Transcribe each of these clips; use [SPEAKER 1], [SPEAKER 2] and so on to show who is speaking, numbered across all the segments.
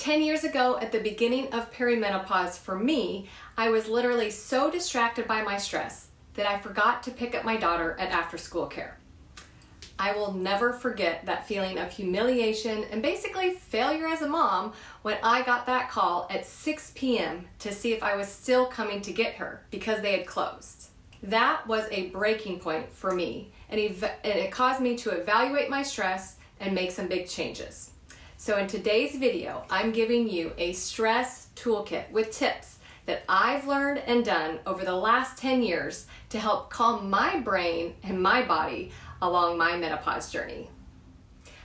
[SPEAKER 1] 10 years ago, at the beginning of perimenopause for me, I was literally so distracted by my stress that I forgot to pick up my daughter at after-school care. I will never forget that feeling of humiliation and basically failure as a mom when I got that call at 6 p.m. to see if I was still coming to get her because they had closed. That was a breaking point for me, and it caused me to evaluate my stress and make some big changes. So in today's video, I'm giving you a stress toolkit with tips that I've learned and done over the last 10 years to help calm my brain and my body along my menopause journey.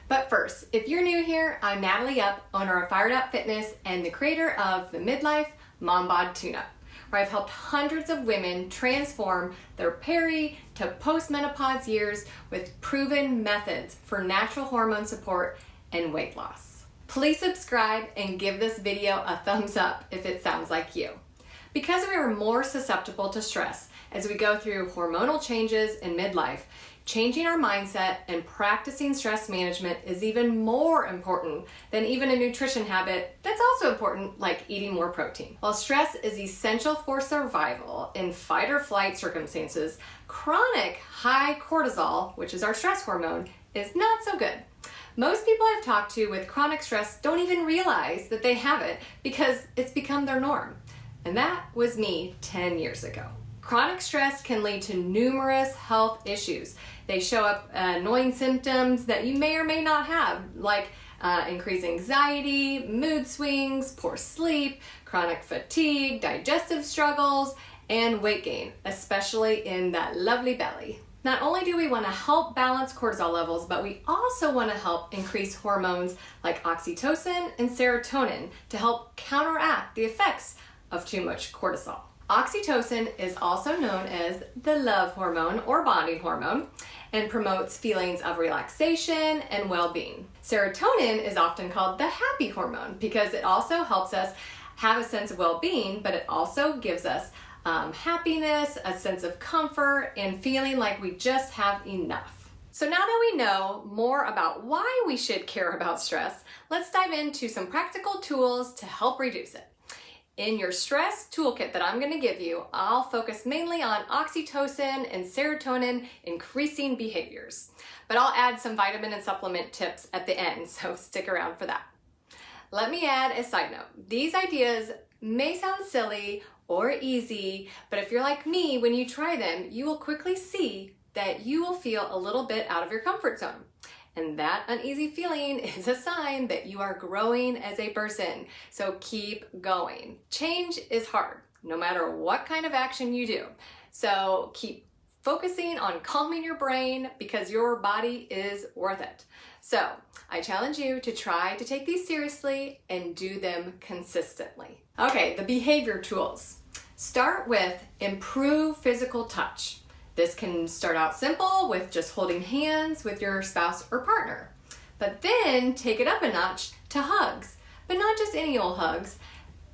[SPEAKER 1] But first, if you're new here, I'm Natalie Up, owner of Fired Up Fitness and the creator of the Midlife Mom Bod Tune-Up, where I've helped hundreds of women transform their peri to post-menopause years with proven methods for natural hormone support and weight loss. Please subscribe and give this video a thumbs up if it sounds like you. Because we are more susceptible to stress as we go through hormonal changes in midlife, changing our mindset and practicing stress management is even more important than even a nutrition habit that's also important, like eating more protein. While stress is essential for survival in fight or flight circumstances, chronic high cortisol, which is our stress hormone, is not so good. Most people I've talked to with chronic stress don't even realize that they have it because it's become their norm. And that was me 10 years ago. Chronic stress can lead to numerous health issues. They show up annoying symptoms that you may or may not have, like increased anxiety, mood swings, poor sleep, chronic fatigue, digestive struggles, and weight gain, especially in that lovely belly. Not only do we want to help balance cortisol levels, but we also want to help increase hormones like oxytocin and serotonin to help counteract the effects of too much cortisol. Oxytocin is also known as the love hormone or bonding hormone and promotes feelings of relaxation and well-being. Serotonin is often called the happy hormone because it also helps us have a sense of well-being, but it also gives us happiness, a sense of comfort, and feeling like we just have enough. So now that we know more about why we should care about stress, let's dive into some practical tools to help reduce it. In your stress toolkit that I'm going to give you, I'll focus mainly on oxytocin and serotonin increasing behaviors. But I'll add some vitamin and supplement tips at the end, so stick around for that. Let me add a side note. These ideas may sound silly or easy, but if you're like me, when you try them, you will quickly see that you will feel a little bit out of your comfort zone. And that uneasy feeling is a sign that you are growing as a person. So keep going. Change is hard, no matter what kind of action you do. So keep focusing on calming your brain because your body is worth it. So I challenge you to try to take these seriously and do them consistently. Okay, the behavior tools. Start with improve physical touch. This can start out simple with just holding hands with your spouse or partner, but then take it up a notch to hugs, but not just any old hugs.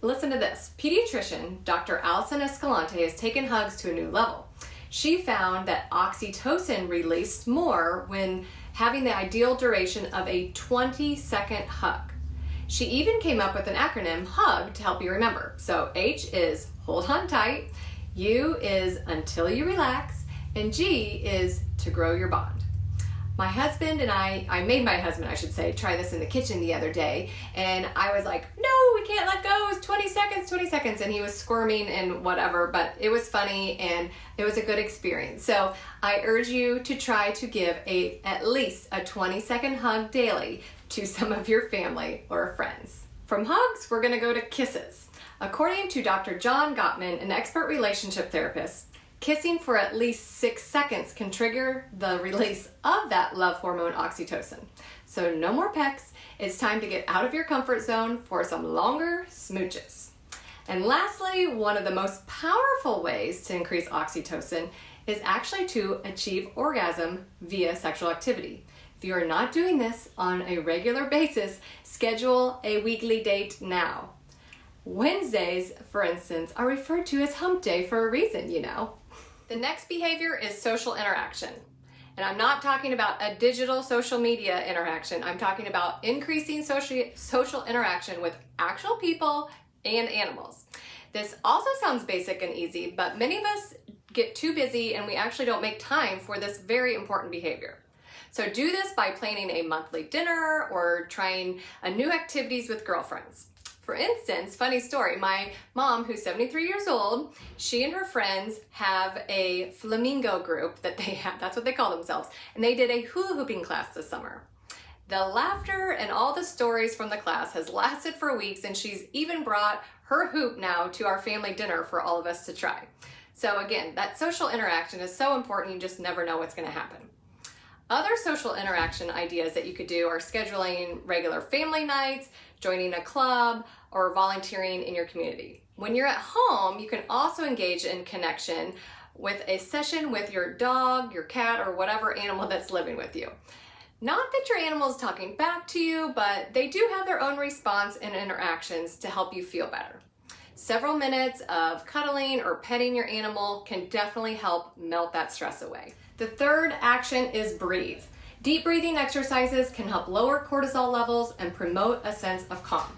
[SPEAKER 1] Listen to this. Pediatrician Dr. Allison Escalante has taken hugs to a new level. She found that oxytocin released more when having the ideal duration of a 20-second hug. She even came up with an acronym, HUG, to help you remember. So H is hold on tight, U is until you relax, and G is to grow your bond. My husband and I made my husband, I should say, try this in the kitchen the other day, and I was like, no, we can't let go, it's 20 seconds, and he was squirming and whatever, but it was funny and it was a good experience. So I urge you to try to give at least a 20-second hug daily to some of your family or friends. From hugs, we're gonna go to kisses. According to Dr. John Gottman, an expert relationship therapist, kissing for at least 6 seconds can trigger the release of that love hormone oxytocin. So no more pecks. It's time to get out of your comfort zone for some longer smooches. And lastly, one of the most powerful ways to increase oxytocin is actually to achieve orgasm via sexual activity. If you are not doing this on a regular basis, schedule a weekly date now. Wednesdays, for instance, are referred to as hump day for a reason, you know. The next behavior is social interaction. And I'm not talking about a digital social media interaction. I'm talking about increasing social interaction with actual people and animals. This also sounds basic and easy, but many of us get too busy and we actually don't make time for this very important behavior. So do this by planning a monthly dinner or trying new activities with girlfriends. For instance, funny story, my mom, who's 73 years old, she and her friends have a flamingo group that they have, that's what they call themselves, and they did a hula hooping class this summer. The laughter and all the stories from the class has lasted for weeks, and she's even brought her hoop now to our family dinner for all of us to try. So again, that social interaction is so important, you just never know what's going to happen. Other social interaction ideas that you could do are scheduling regular family nights, joining a club, or volunteering in your community. When you're at home, you can also engage in connection with a session with your dog, your cat, or whatever animal that's living with you. Not that your animal is talking back to you, but they do have their own response and interactions to help you feel better. Several minutes of cuddling or petting your animal can definitely help melt that stress away. The third action is breathe. Deep breathing exercises can help lower cortisol levels and promote a sense of calm.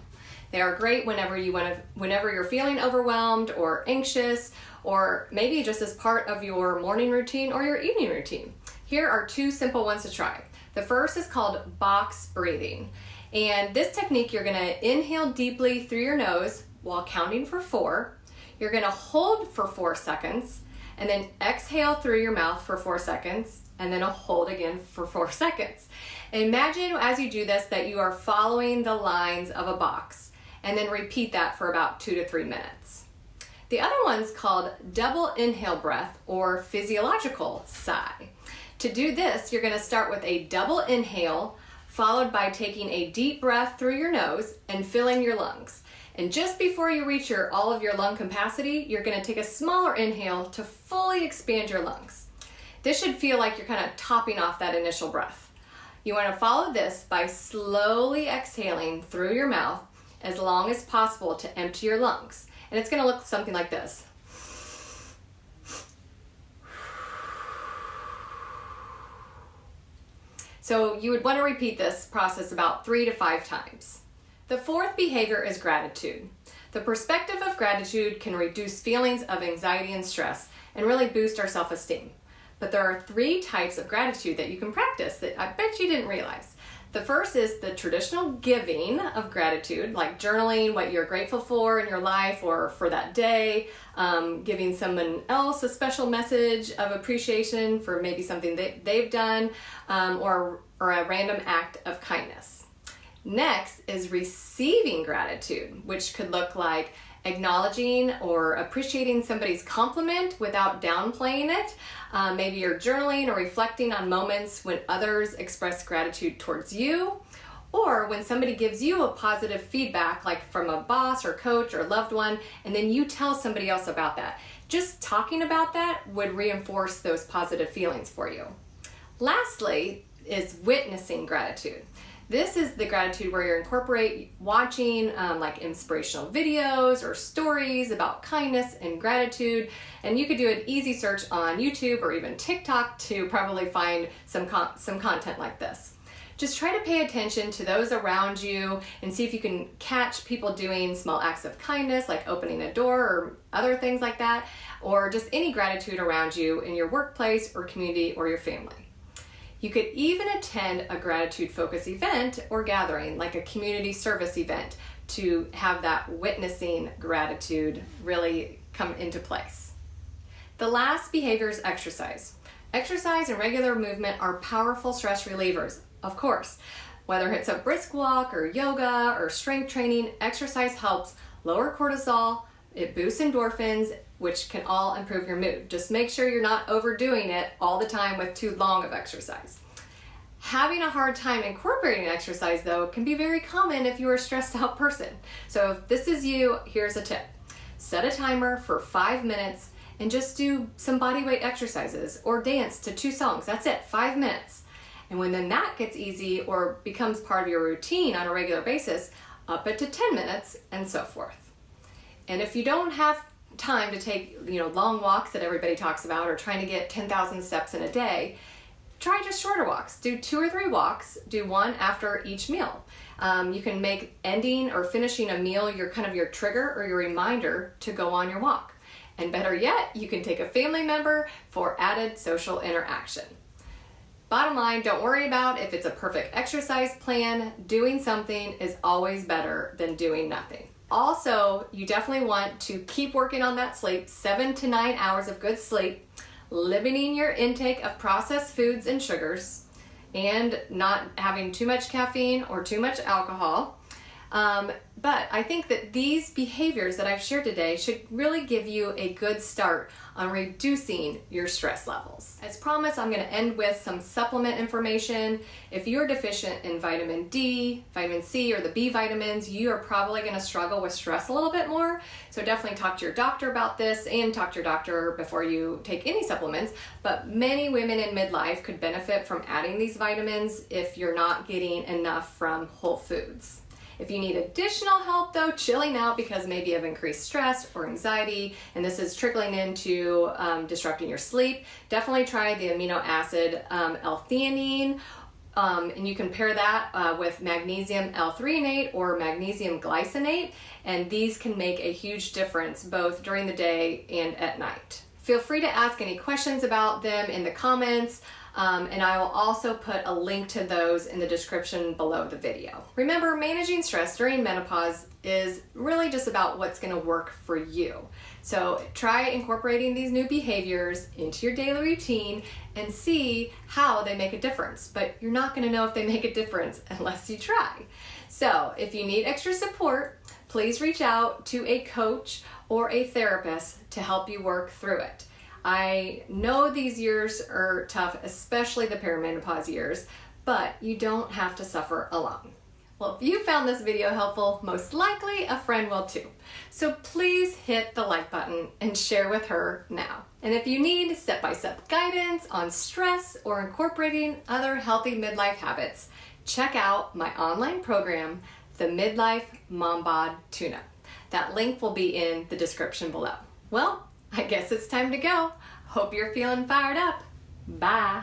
[SPEAKER 1] They are great whenever you're feeling overwhelmed or anxious, or maybe just as part of your morning routine or your evening routine. Here are 2 simple ones to try. The first is called box breathing. And this technique, you're gonna inhale deeply through your nose while counting for 4. You're gonna hold for 4 seconds, and then exhale through your mouth for 4 seconds, and then hold again for 4 seconds. Imagine as you do this that you are following the lines of a box, and then repeat that for about 2 to 3 minutes. The other one's called double inhale breath or physiological sigh. To do this, you're gonna start with a double inhale, followed by taking a deep breath through your nose and filling your lungs. And just before you reach all of your lung capacity, you're gonna take a smaller inhale to fully expand your lungs. This should feel like you're kind of topping off that initial breath. You wanna follow this by slowly exhaling through your mouth as long as possible to empty your lungs. And it's gonna look something like this. So you would wanna repeat this process about 3 to 5 times. The fourth behavior is gratitude. The perspective of gratitude can reduce feelings of anxiety and stress and really boost our self-esteem. But there are 3 types of gratitude that you can practice that I bet you didn't realize. The first is the traditional giving of gratitude, like journaling what you're grateful for in your life or for that day, giving someone else a special message of appreciation for maybe something that they've done, or a random act of kindness. Next is receiving gratitude, which could look like acknowledging or appreciating somebody's compliment without downplaying it. Maybe you're journaling or reflecting on moments when others express gratitude towards you, or when somebody gives you a positive feedback, like from a boss or coach or loved one, and then you tell somebody else about that. Just talking about that would reinforce those positive feelings for you. Lastly is witnessing gratitude. This is the gratitude where you incorporate watching like inspirational videos or stories about kindness and gratitude. And you could do an easy search on YouTube or even TikTok to probably find some content like this. Just try to pay attention to those around you and see if you can catch people doing small acts of kindness, like opening a door or other things like that, or just any gratitude around you in your workplace or community or your family. You could even attend a gratitude-focused event or gathering, like a community service event, to have that witnessing gratitude really come into place. The last behavior is exercise. Exercise and regular movement are powerful stress relievers, of course. Whether it's a brisk walk or yoga or strength training, exercise helps lower cortisol, it boosts endorphins, which can all improve your mood. Just make sure you're not overdoing it all the time with too long of exercise. Having a hard time incorporating exercise, though, can be very common if you're a stressed out person. So if this is you, here's a tip. Set a timer for 5 minutes and just do some body weight exercises or dance to 2 songs. That's it, 5 minutes. And when then that gets easy or becomes part of your routine on a regular basis, up it to 10 minutes and so forth. And if you don't have time to take long walks that everybody talks about or trying to get 10,000 steps in a day, try just shorter walks. Do 2 or 3 walks, do 1 after each meal. You can make ending or finishing a meal your trigger or your reminder to go on your walk. And better yet, you can take a family member for added social interaction. Bottom line, don't worry about if it's a perfect exercise plan. Doing something is always better than doing nothing. Also, you definitely want to keep working on that sleep, 7 to 9 hours of good sleep, limiting your intake of processed foods and sugars, and not having too much caffeine or too much alcohol. But I think that these behaviors that I've shared today should really give you a good start on reducing your stress levels. As promised, I'm going to end with some supplement information. If you're deficient in vitamin D, vitamin C, or the B vitamins, you are probably going to struggle with stress a little bit more. So definitely talk to your doctor about this, and talk to your doctor before you take any supplements. But many women in midlife could benefit from adding these vitamins if you're not getting enough from whole foods. If you need additional help though, chilling out because maybe of increased stress or anxiety, and this is trickling into disrupting your sleep, definitely try the amino acid L-theanine, and you can pair that with magnesium L-threonate or magnesium glycinate, and these can make a huge difference both during the day and at night. Feel free to ask any questions about them in the comments. And I will also put a link to those in the description below the video. Remember, managing stress during menopause is really just about what's going to work for you. So try incorporating these new behaviors into your daily routine and see how they make a difference. But you're not going to know if they make a difference unless you try. So if you need extra support, please reach out to a coach or a therapist to help you work through it. I know these years are tough, especially the perimenopause years, but you don't have to suffer alone. Well, if you found this video helpful, most likely a friend will too. So please hit the like button and share with her now. And if you need step-by-step guidance on stress or incorporating other healthy midlife habits, check out my online program, the Midlife Mom Bod Tune-UPP. That link will be in the description below. Well, I guess it's time to go. Hope you're feeling fired up. Bye.